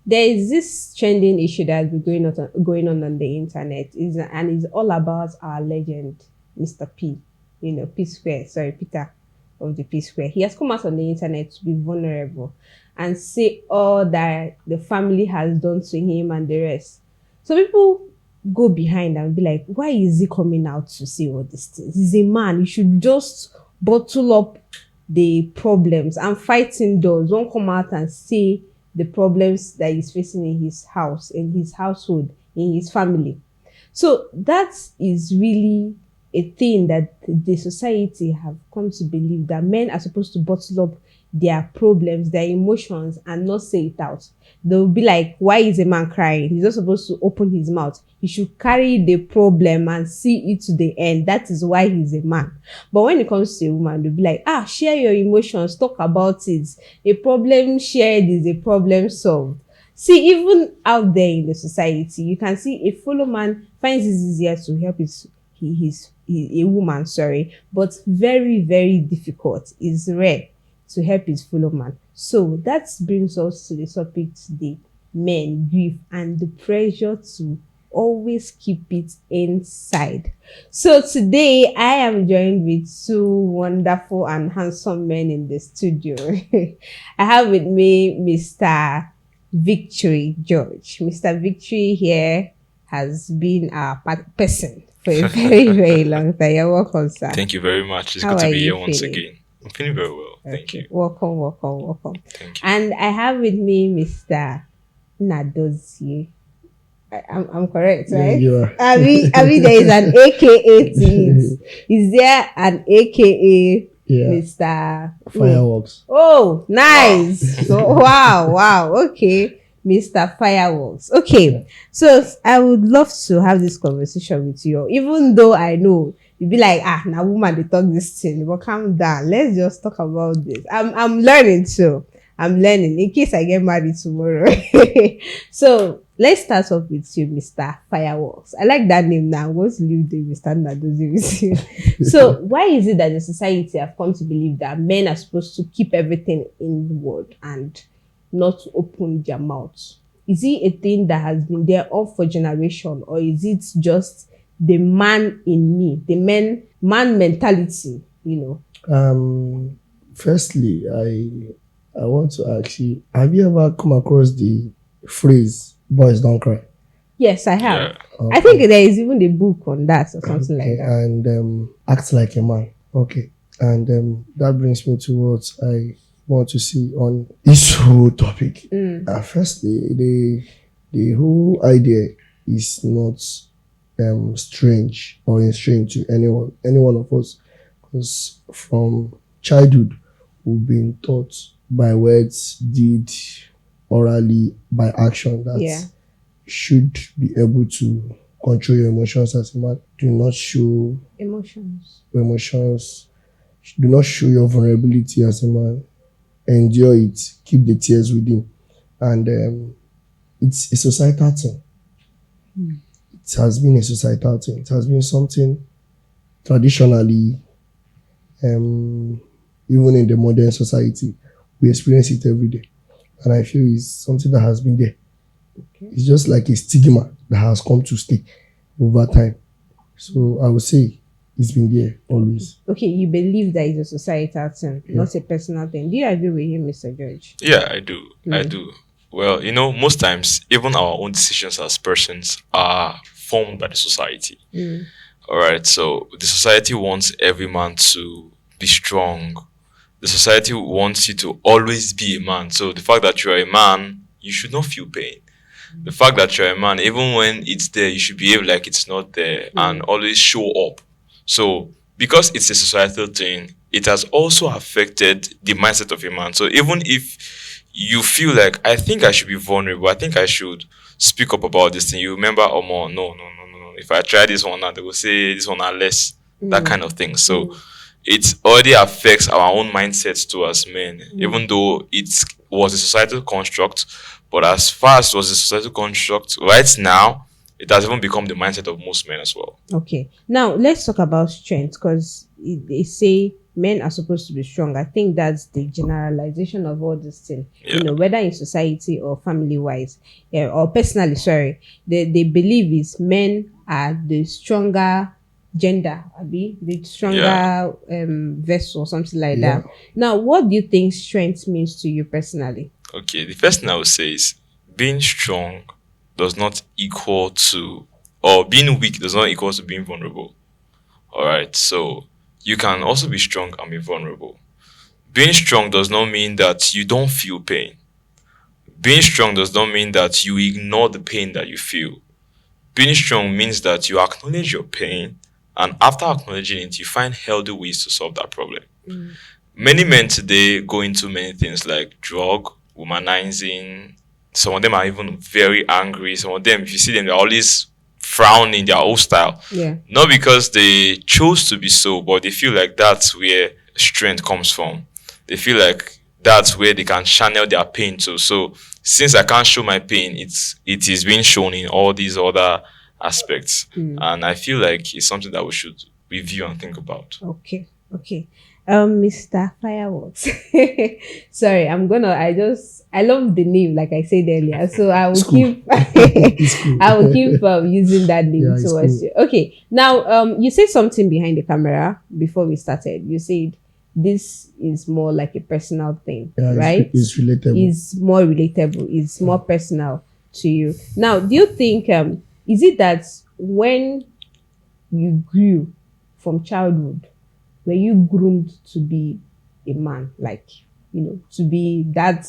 There is this trending issue that has been going on the internet, and it's all about our legend, Mr. P. P Square. Sorry, Peter of the P Square. He has come out on the internet to be vulnerable and say all that the family has done to him and the rest. So people go behind and be like, why is he coming out to say all these things? He's a man. He should just bottle up the problems and fight indoors. Don't come out and say the problems that he's facing in his house, in his household, in his family. So that is really a thing that the society have come to believe, that men are supposed to bottle up their problems, their emotions, and not say it out. They'll be like, why is a man crying? He's not supposed to open his mouth. He should carry the problem and see it to the end. That is why he's a man. But when it comes to a woman, they'll be like, share your emotions, talk about it. A problem shared is a problem solved. See, even out there in the society, you can see a fellow man finds it easier to help a woman, but very, very difficult. It's rare to help his fellow man. So that brings us to the topic today: men, grief, and the pressure to always keep it inside. So today I am joined with two wonderful and handsome men in the studio. I have with me Mr. Victory George. Mr. Victory here has been our person for a very, very long time. You're welcome, sir. Thank you very much. It's How good to are be you here once feeling? again. I'm feeling very well. Thank you. Welcome. Thank you. And I have with me Mr. Nadozie. I'm correct, right? Yeah, you are. I mean, there is an AKA to it. Is there an AKA, Yeah. Mr. Fireworks. Oh, nice. Wow. Okay. Mr. Fireworks. Okay. So I would love to have this conversation with you, even though I know you'd be like, now woman, they talk this thing, but calm down. Let's just talk about this. I'm learning too. I'm learning in case I get married tomorrow. So let's start off with you, Mr. Fireworks. I like that name now. I'm going to leave the Mr. Nadozie with you. So why is it that the society have come to believe that men are supposed to keep everything inward and not to open their mouth? Is it a thing that has been there all for generation, or is it just the man in me, the man mentality, Firstly, I want to ask you, have you ever come across the phrase "boys don't cry"? Yes, I have. Yeah. Okay. I think there is even a book on that or something like that. And act like a man. Okay. And that brings me to what I want to see on this whole topic. Firstly, the whole idea is not strange or strange to any one of us, because from childhood we've been taught by words, deed, orally, by action that Yeah. should be able to control your emotions as a man. Do not show Emotions. emotions. Do not show your vulnerability as a man. Endure it. Keep the tears within. And it's a societal thing. It has been a societal thing. It has been something traditionally, even in the modern society, we experience it every day. And I feel it's something that has been there. Okay. It's just like a stigma that has come to stay over time. So I would say it's been there always. Okay, you believe that it's a societal thing, Yeah. not a personal thing. Do you agree with him, Mr. George? Yeah, I do. I do. Well, most times, even our own decisions as persons are formed by the society. All right. So the society wants every man to be strong. The society wants you to always be a man. So the fact that you're a man, you should not feel pain. The fact that you're a man, even when it's there, you should behave like it's not there and always show up. So because it's a societal thing, it has also affected the mindset of a man. So even if you feel like, I think I should be vulnerable, I think I should speak up about this thing, you remember, oh, more, no. If I try this one now, they will say this one are less, that kind of thing. So it already affects our own mindsets too as men, even though it was a societal construct. But as far as it was a societal construct, right now, it has even become the mindset of most men as well. Okay. Now, let's talk about strength, because they say men are supposed to be strong. I think that's the generalization of all this thing. Yeah. Whether in society or family wise, or personally, sorry, they believe is men are the stronger gender, the stronger vessel or something like that. Now, what do you think strength means to you personally? Okay, the first thing I would say is being strong does not equal to, or being weak does not equal to being vulnerable. All right, so you can also be strong and be vulnerable. Being strong does not mean that you don't feel pain. Being strong does not mean that you ignore the pain that you feel. Being strong means that you acknowledge your pain, and after acknowledging it, you find healthy ways to solve that problem. Many men today go into many things like drug, womanizing. Some of them are even very angry. Some of them, if you see them, they're always frowning, their old style. Yeah. Not because they chose to be so, but they feel like that's where strength comes from. They feel like that's where they can channel their pain to. So since I can't show my pain, it is being shown in all these other aspects. And I feel like it's something that we should review and think about. Okay. Mr. Fireworks. Sorry, I love the name, like I said earlier. So I will keep I will keep using that name towards you. Okay. Now, you said something behind the camera before we started. You said this is more like a personal thing, right? It's relatable. It's more relatable. It's more personal to you. Now, do you think is it that when you grew from childhood, were you groomed to be a man, like, to be that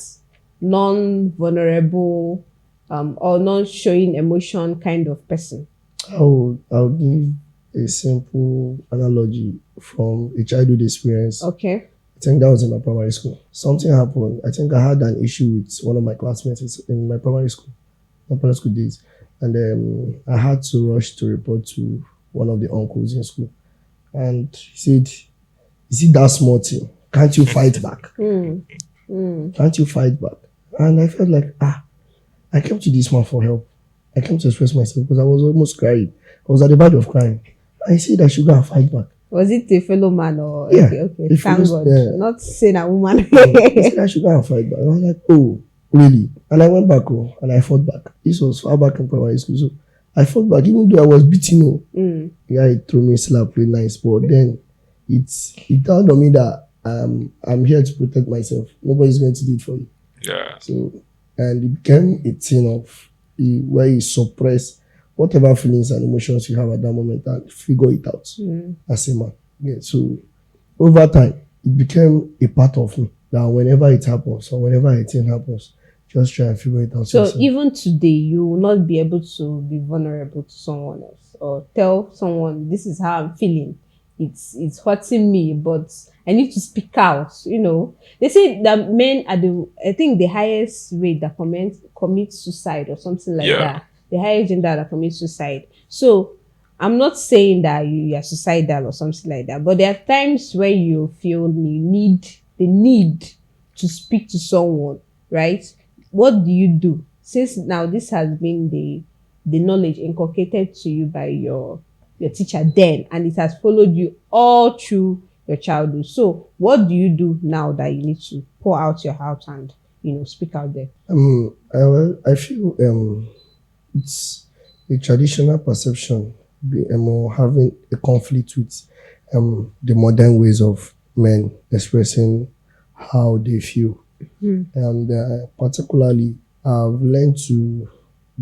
non-vulnerable or non-showing emotion kind of person? I'll give a simple analogy from a childhood experience. Okay. I think that was in my primary school. Something happened. I think I had an issue with one of my classmates in my primary school days. And I had to rush to report to one of the uncles in school. And he said, "Is it that small thing? Can't you fight back? Can't you fight back?" And I felt like, I came to this man for help. I came to express myself because I was almost crying. I was at the verge of crying. I said I should go and fight back. Was it a fellow man or? Yeah. Okay. Thank God. Yeah. Not saying a woman. He said I should go and fight back. I was like, oh, really? And I went back home and I fought back. This was far back in primary school. So I fought back even though I was beaten. Yeah, he threw me a slap really nice. But then it dawned on me that I'm here to protect myself. Nobody's going to do it for you. Yeah. So, and it became a thing of where you suppress whatever feelings and emotions you have at that moment and figure it out as a man. Yeah. So over time, it became a part of me that whenever it happens or whenever a thing happens, just try and figure it out. So yourself. even today, you will not be able to be vulnerable to someone else or tell someone, "This is how I'm feeling. It's hurting me, but I need to speak out." They say that men are the highest rate that commit suicide or something like that. The highest gender that commits suicide. So I'm not saying that you are suicidal or something like that, but there are times where you feel you need the need to speak to someone, right? What do you do? Since now this has been the knowledge inculcated to you by your teacher then, and it has followed you all through your childhood. So what do you do now that you need to pour out your heart and speak out there? I feel it's a traditional perception having a conflict with the modern ways of men expressing how they feel. And particularly, I've learned to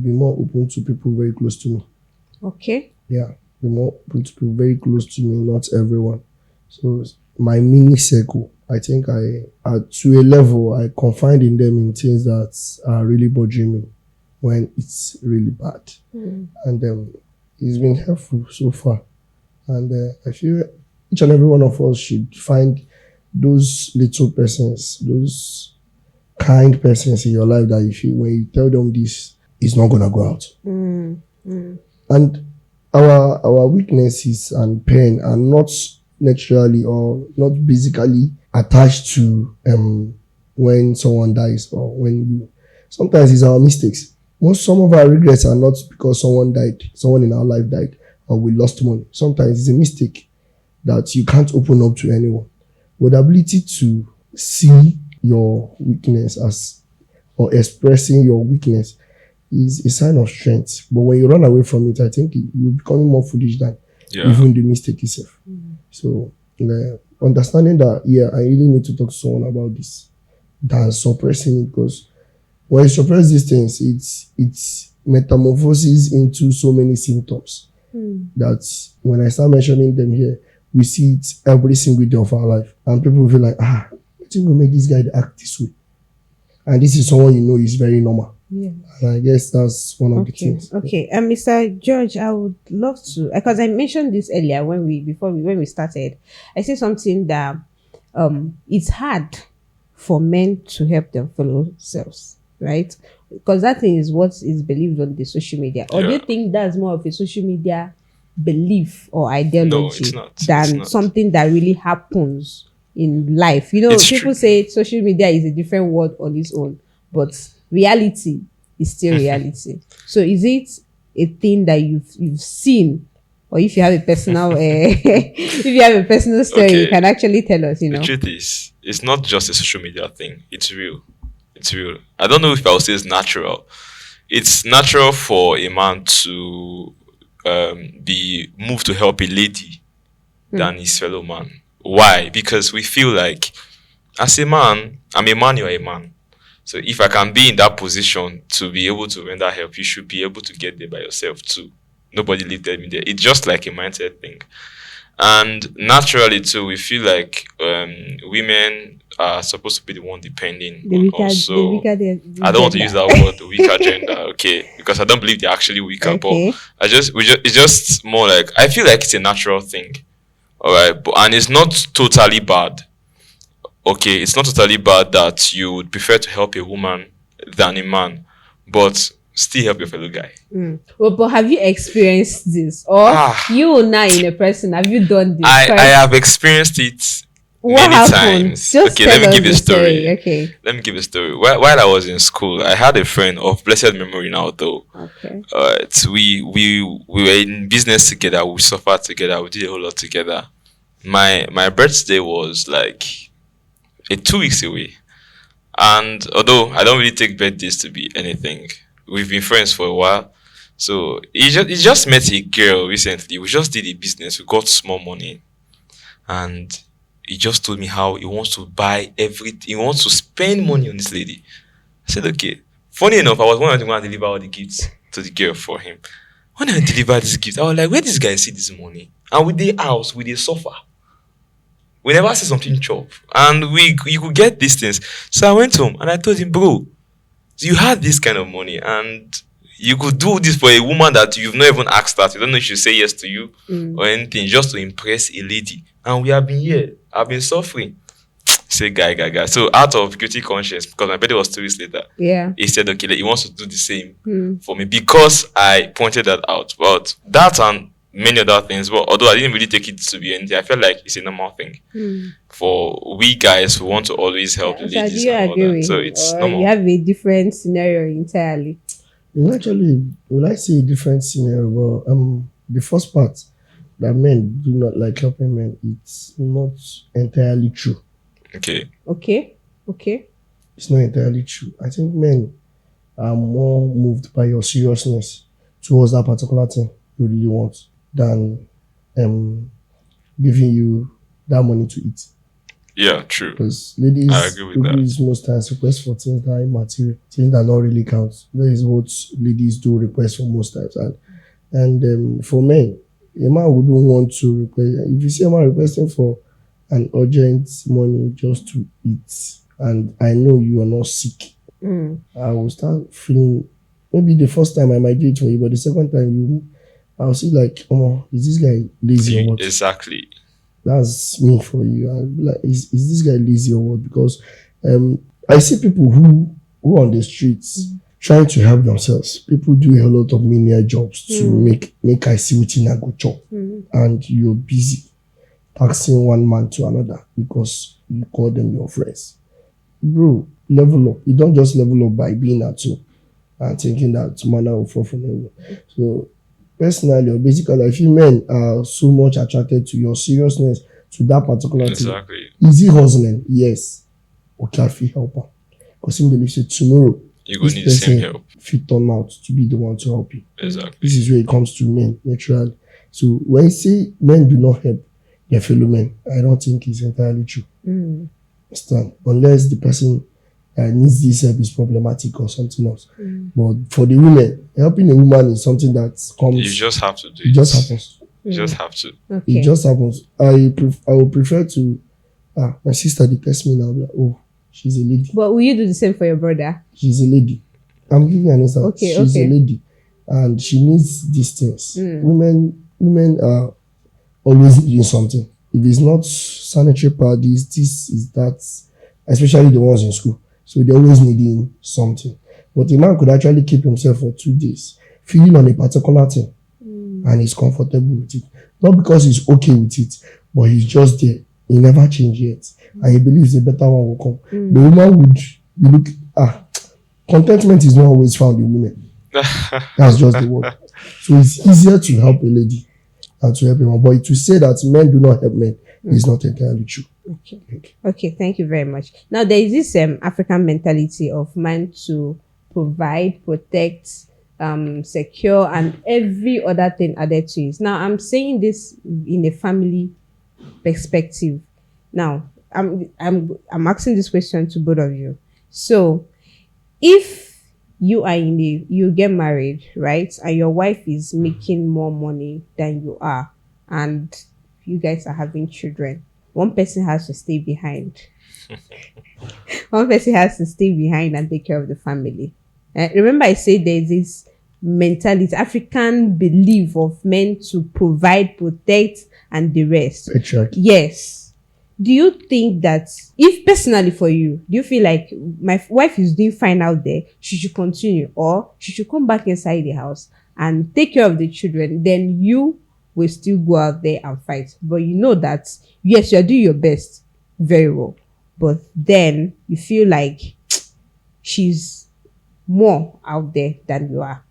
be more open to people very close to me. Okay. Yeah, be more open to people very close to me, not everyone. So my mini circle, I think to a level, I confide in them in things that are really bothering me when it's really bad. And it's been helpful so far. And I feel each and every one of us should find those little persons, those kind persons in your life that you feel when you tell them this, it's not going to go out. And our weaknesses and pain are not naturally or not basically attached to when someone dies or when sometimes it's our mistakes. Some of our regrets are not because someone died, someone in our life died, or we lost money. Sometimes it's a mistake that you can't open up to anyone. But the ability to see your weakness as or expressing your weakness is a sign of strength. But when you run away from it, I think you're becoming more foolish than even the mistake itself. So understanding that, I really need to talk to someone about this than suppressing it, because when you suppress these things, it's metamorphoses into so many symptoms that when I start mentioning them here, we see it every single day of our life, and people will feel like, I think we make this guy act this way, and this is someone you know is very normal. And I guess that's one of the things. Okay, Mr. George, I would love to, because I mentioned this earlier when we started. I said something that it's hard for men to help their fellow selves, right? Because that thing is what is believed on the social media. Or do you think that's more of a social media belief or ideology than something that really happens in life? You know, people say social media is a different word on its own, but reality is still reality. So is it a thing that you've seen, or if you have a personal if you have a personal story, you can actually tell us? You know, the truth is, it's not just a social media thing. It's real. It's real. I don't know if I would say it's natural. It's natural for a man to be moved to help a lady than his fellow man. Why? Because we feel like, as a man, I'm a man, you're a man. So if I can be in that position to be able to render help, you should be able to get there by yourself too. Nobody lifted me there. It's just like a mindset thing. And naturally too, we feel like women are supposed to be the one depending on us. So I don't want to use that word, the weaker gender, okay? Because I don't believe they're actually weaker. But it's just more like, I feel like it's a natural thing. All right, and it's not totally bad. Okay, it's not totally bad that you would prefer to help a woman than a man, but still help your fellow guy. Well, but have you experienced this, or you now in a person, have you done this? I have experienced it many times. Just let me give you a story. Let me give a story. While I was in school, I had a friend of blessed memory now, though. Okay. We were in business together. We suffered together. We did a whole lot together. My birthday was like 2 weeks away, and although I don't really take birthdays to be anything, we've been friends for a while. So he just met a girl recently. We just did a business. We got small money, and he just told me how he wants to buy everything. He wants to spend money on this lady. I said, okay. Funny enough, I was wanting to go and deliver all the gifts to the girl for him. When I delivered this gift, I was like, where this guy see this money? And with the house, with the sofa. We never see something chop. And you could get these things. So I went home and I told him, bro, you had this kind of money and you could do this for a woman that you've not even asked that. You don't know if she'll say yes to you or anything, just to impress a lady. And we have been here. I've been suffering. Say, guy. So out of guilty conscience, because my birthday was 2 weeks later, he said, okay, he wants to do the same for me because I pointed that out. But that and many other things, but although I didn't really take it to be anything, I felt like it's a normal thing for we guys who want to always help the ladies. Do you agree? So it's normal. You have a different scenario entirely. Actually, would I say a different scenario? But the first part that men do not like helping men, it's not entirely true. Okay. It's not entirely true. I think men are more moved by your seriousness towards that particular thing you really want than giving you that money to eat. Yeah, true. Because ladies, I agree with that. Most times request for things that are immaterial, things that not really count. That is what ladies do request for most times. And for men, a man wouldn't want to request. If you see a man requesting for an urgent money just to eat, and I know you are not sick, I will start feeling, maybe the first time I might do it for you, but the second time I'll see like, oh, is this guy lazy or what? Exactly. That's me for you. I'll be like, is this guy lazy or what? Because I see people who on the streets trying to help themselves. People do a lot of menial jobs to make I see what in a good job. And you're busy taxing one man to another because you call them your friends. Bro, level up. You don't just level up by being at home and thinking that manner will fall from heaven. So personally, or basically, I feel men are so much attracted to your seriousness, to that particular thing. Is he hustling? Yes. Okay, I feel help her. Because he believes that tomorrow, You gonna need the same help. fit turn out to be the one to help you. Exactly. This is where it comes to men, naturally. So when you say men do not help their fellow men, I don't think it's entirely true. Understand? Unless the person that needs this help is problematic or something else. But for the women, helping a woman is something that comes. You just have to do it. It just happens. You just have to. Okay. It just happens. I would prefer to. My sister they text me now. Like, oh, she's a lady. But will you do the same for your brother? She's a lady. I'm giving you an answer. Okay, She's okay. a lady, and she needs these things. Women are always needing something. If it's not sanitary pad, this is that. Especially the ones in school, so they're always needing something. But a man could actually keep himself for 2 days, feeding on a particular thing, and he's comfortable with it. Not because he's okay with it, but he's just there. He never changed yet, and he believes a better one will come. The woman would be looking. Contentment is not always found in women. That's just the word. So it's easier to help a lady than to help a man. But to say that men do not help men is not entirely true. Okay, thank you very much. Now there is this African mentality of man to provide, protect, secure, and every other thing added to it. Now I'm saying this in a family perspective. Now I'm asking this question to both of you. So if you get married, right, and your wife is making more money than you are, and you guys are having children, one person has to stay behind. One person has to stay behind and take care of the family. Remember, I said there's this mentality, African belief of men to provide, protect, and the rest. Exactly. Yes. Do you think that, if personally for you, do you feel like my wife is doing fine out there, she should continue, or she should come back inside the house and take care of the children? Then you will still go out there and fight. But you know that, yes, you're doing your best very well. But then you feel like she's more out there than you are.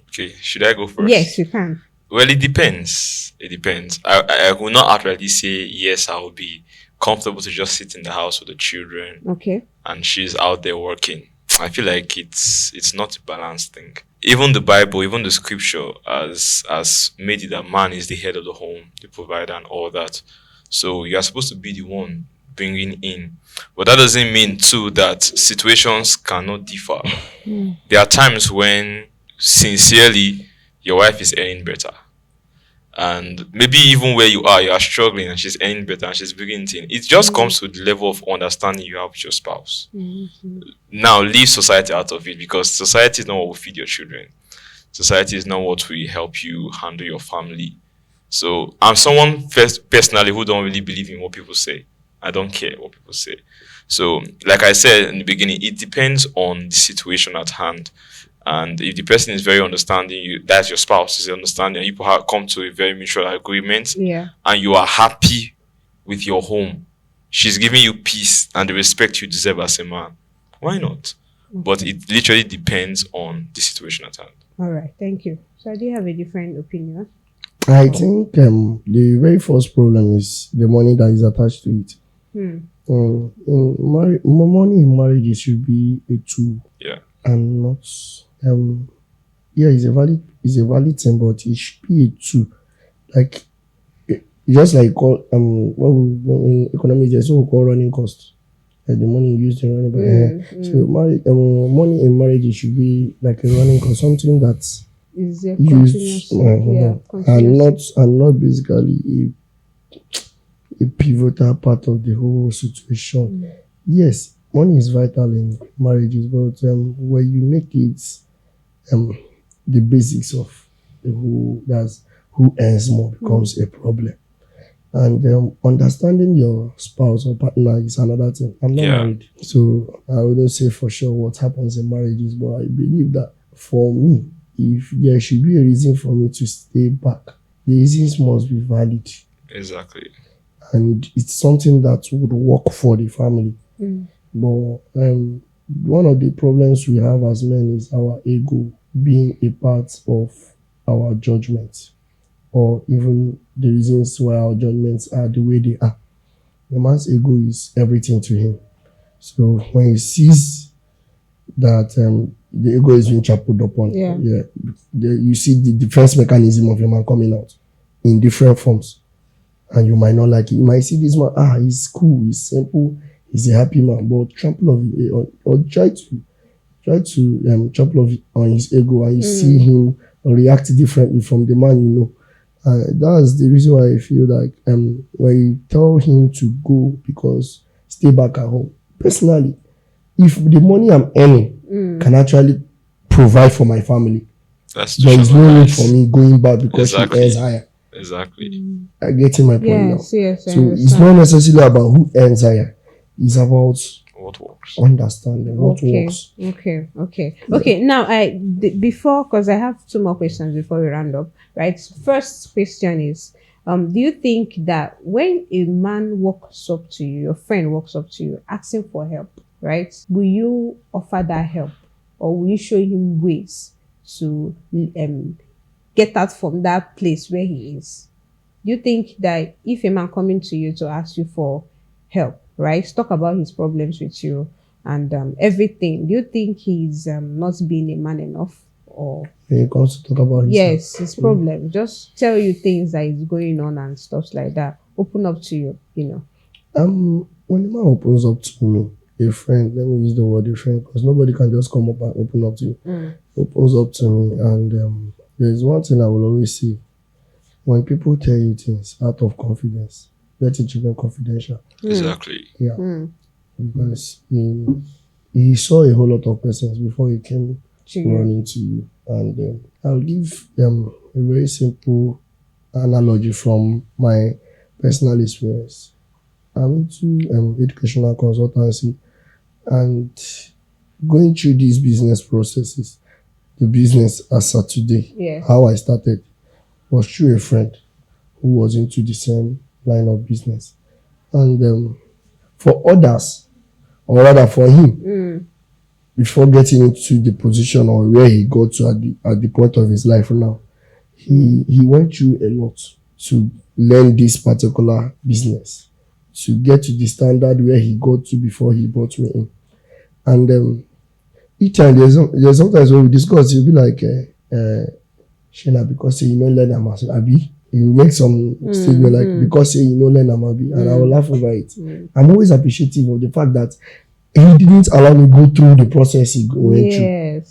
Okay, should I go first? Yes, you can. Well, it depends. It depends. I will not outrightly say yes, I will be comfortable to just sit in the house with the children. Okay. And she's out there working. I feel like it's not a balanced thing. Even the Bible, even the scripture has made it that man is the head of the home, the provider and all that. So you are supposed to be the one bringing in. But that doesn't mean too that situations cannot differ. There are times when sincerely your wife is earning better. And maybe even where you are struggling and she's earning better and she's bringing it in. It just comes to the level of understanding you have with your spouse. Now, leave society out of it, because society is not what will feed your children. Society is not what will help you handle your family. So I'm someone personally who don't really believe in what people say. I don't care what people say. So like I said in the beginning, it depends on the situation at hand. And if the person is very understanding, that's your spouse is understanding, and you come to a very mutual agreement, and you are happy with your home, she's giving you peace and the respect you deserve as a man, why not? But it literally depends on the situation at hand. All right, thank you. So I do have a different opinion. I think the very first problem is the money that is attached to it. Money in marriage should be a tool, and not it's a valid thing, but it should be a tool. Like just like in economics, there's what we call running costs. Like the money used in running. So money in marriage, it should be like a running cost, something that is used and not basically a pivotal part of the whole situation. Yes, money is vital in marriages, but when you make it the basics of who earns more becomes a problem. And understanding your spouse or partner is another thing. I'm not married, so I wouldn't say for sure what happens in marriages, but I believe that for me, if there should be a reason for me to stay back, the reasons must be valid. Exactly. And it's something that would work for the family. But one of the problems we have as men is our ego being a part of our judgment, or even the reasons why our judgments are the way they are. The man's ego is everything to him. So when he sees that the ego is being trampled upon, you see the defense mechanism of a man coming out in different forms. And you might not like it. You might see this man, he's cool, he's simple, he's a happy man, but trample of it, or try to trample of it on his ego, and you see him react differently from the man you know. That's the reason why I feel like when you tell him to go because stay back at home. Personally, if the money I'm earning can actually provide for my family, there is no need for me going back because he earns higher. Exactly. I get in my point now. Yes, so it's not necessarily about who earns higher. It's about what works. Understanding what works. Okay. Now, before, because I have 2 more questions before we round up. Right. First question is, do you think that when a man walks up to you, your friend walks up to you, asking for help, right? Will you offer that help, or will you show him ways to get out from that place where he is? Do you think that if a man coming to you to ask you for help, right, talk about his problems with you and everything, do you think he's not being a man enough? Or when he comes to talk about his problem, just tell you things that is going on and stuff like that, open up to you, when a man opens up to me, a friend, let me use the word a friend, because nobody can just come up and open up to you. Opens up to me, and there's one thing I will always say: when people tell you things out of confidence, let it remain confidential. Exactly. Yeah. Because he saw a whole lot of persons before he came running to you. And I'll give them a very simple analogy from my personal experience. I'm into educational consultancy, and going through these business processes, the business as of today, how I started was through a friend who was into the same line of business. And for others, or rather for him, before getting into the position or where he got to at the point of his life now, he went through a lot to learn this particular business, to get to the standard where he got to before he brought me in. And each time there's sometimes when we discuss, he'll be like, Shena, because you know learn Abi. You make some statement like, because you know learn Abi, and I will laugh over it. I'm always appreciative of the fact that he didn't allow me go through the process he went through.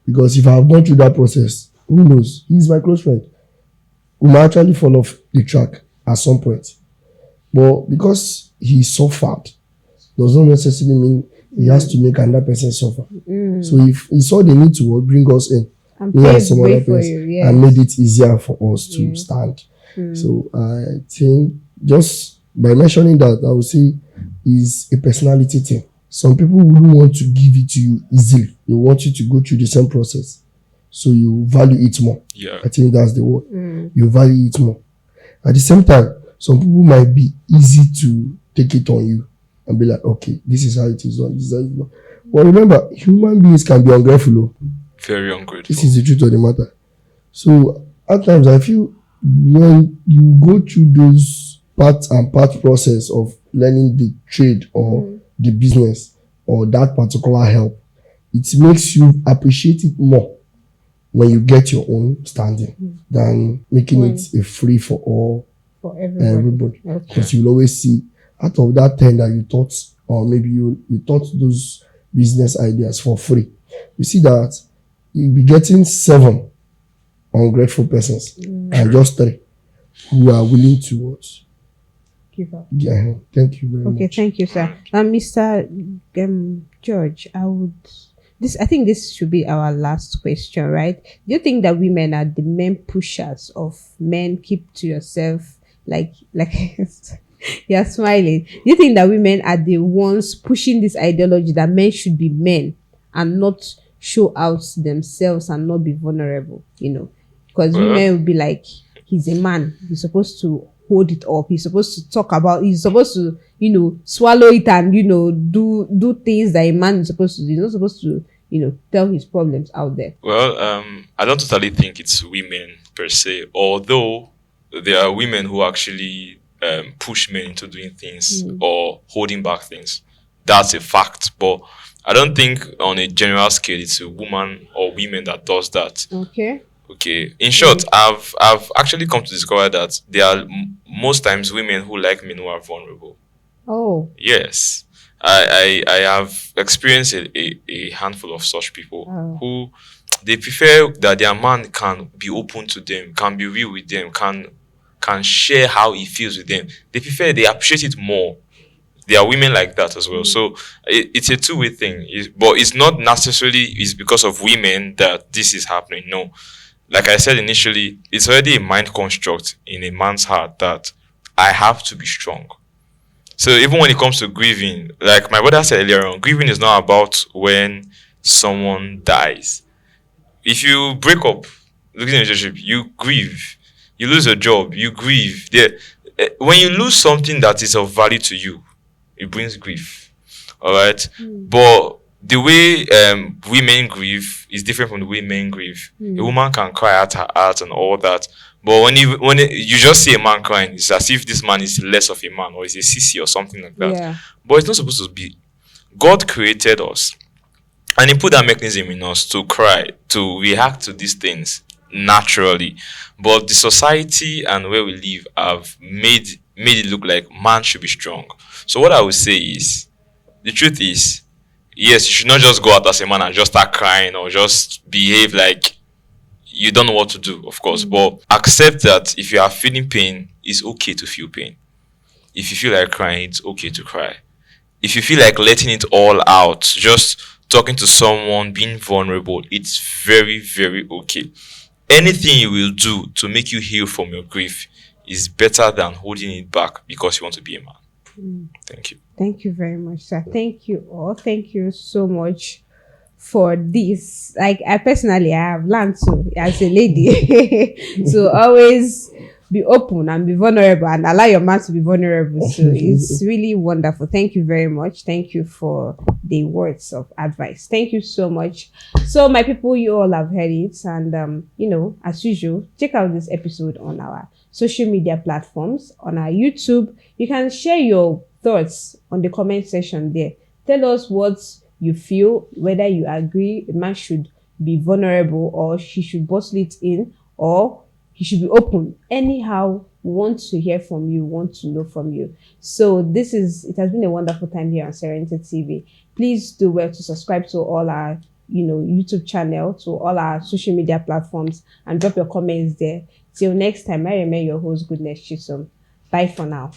Because if I have gone through that process, who knows? He's my close friend. We might actually fall off the track at some point. But because he suffered, does not necessarily mean he has to make another person suffer. So if he saw the need to bring us in, me and some other person, and made it easier for us to stand. So I think just by mentioning that, I would say is a personality thing. Some people wouldn't want to give it to you easily. They want you to go through the same process. So you value it more. Yeah. I think that's the word. You value it more. At the same time, some people might be easy to take it on you and be like, okay, this is how it is done. This is how it is done. But remember, human beings can be ungrateful. Very ungrateful. This is the truth of the matter. So at times I feel when you go through those part process of learning the trade or the business or that particular help, it makes you appreciate it more when you get your own standing than making it a free for all for everybody. Because you'll always see out of that 10 that you taught, or maybe you taught those business ideas for free, you see that you'll be getting 7 ungrateful persons and just 3 who are willing to watch. Give up. Yeah, thank you very much. Okay, thank you, sir. Mr. George, I think this should be our last question, right? Do you think that women are the main pushers of men? Keep to yourself, like you're smiling. Do you think that women are the ones pushing this ideology that men should be men and not show out themselves and not be vulnerable? Because women will be like, he's a man, he's supposed to hold it up, he's supposed to talk about, he's supposed to swallow it and do things that a man is supposed to do. He's not supposed to tell his problems out there. Well, I don't totally think it's women per se, although there are women who actually push men into doing things or holding back things. That's a fact. But I don't think on a general scale it's a woman or women that does that. Okay. In short, I've actually come to discover that there are most times women who like men who are vulnerable. Oh. Yes. I have experienced a handful of such people who they prefer that their man can be open to them, can be real with them, can share how he feels with them. They appreciate it more. There are women like that as well. So it's a two-way thing. But it's not necessarily it's because of women that this is happening. No. Like I said initially, it's already a mind construct in a man's heart that I have to be strong. So even when it comes to grieving, like my brother said earlier on, grieving is not about when someone dies. If you break up, looking at a relationship, you grieve. You lose a job, you grieve. When you lose something that is of value to you, it brings grief. All right, but the way women grieve is different from the way men grieve. A woman can cry at her heart and all that, but when you just see a man crying, it's as if this man is less of a man or is a sissy or something like that. Yeah. But it's not supposed to be. God created us, and He put that mechanism in us to cry, to react to these things naturally. But the society and where we live have made it look like man should be strong. So what I would say is, the truth is, yes, you should not just go out as a man and just start crying or just behave like you don't know what to do, of course. But accept that if you are feeling pain, it's okay to feel pain. If you feel like crying, it's okay to cry. If you feel like letting it all out, just talking to someone, being vulnerable, it's very, very okay. Anything you will do to make you heal from your grief is better than holding it back because you want to be a man. Thank you. Thank you very much, sir. Thank you all. Thank you so much for this. Like I have learned to, as a lady, to always be open and be vulnerable and allow your man to be vulnerable. So it's really wonderful. Thank you very much. Thank you for the words of advice. Thank you so much. So my people, you all have heard it, and as usual, check out this episode on our social media platforms, on our YouTube. You can share your thoughts on the comment section there. Tell us what you feel, whether you agree a man should be vulnerable or she should bottle it in, or he should be open. Anyhow, we want to hear from you, want to know from you. So it has been a wonderful time here on Serenity TV. Please do well to subscribe to all our YouTube channel, to all our social media platforms, and drop your comments there. Till next time, I remain your host, Goodness Chisom. Bye for now.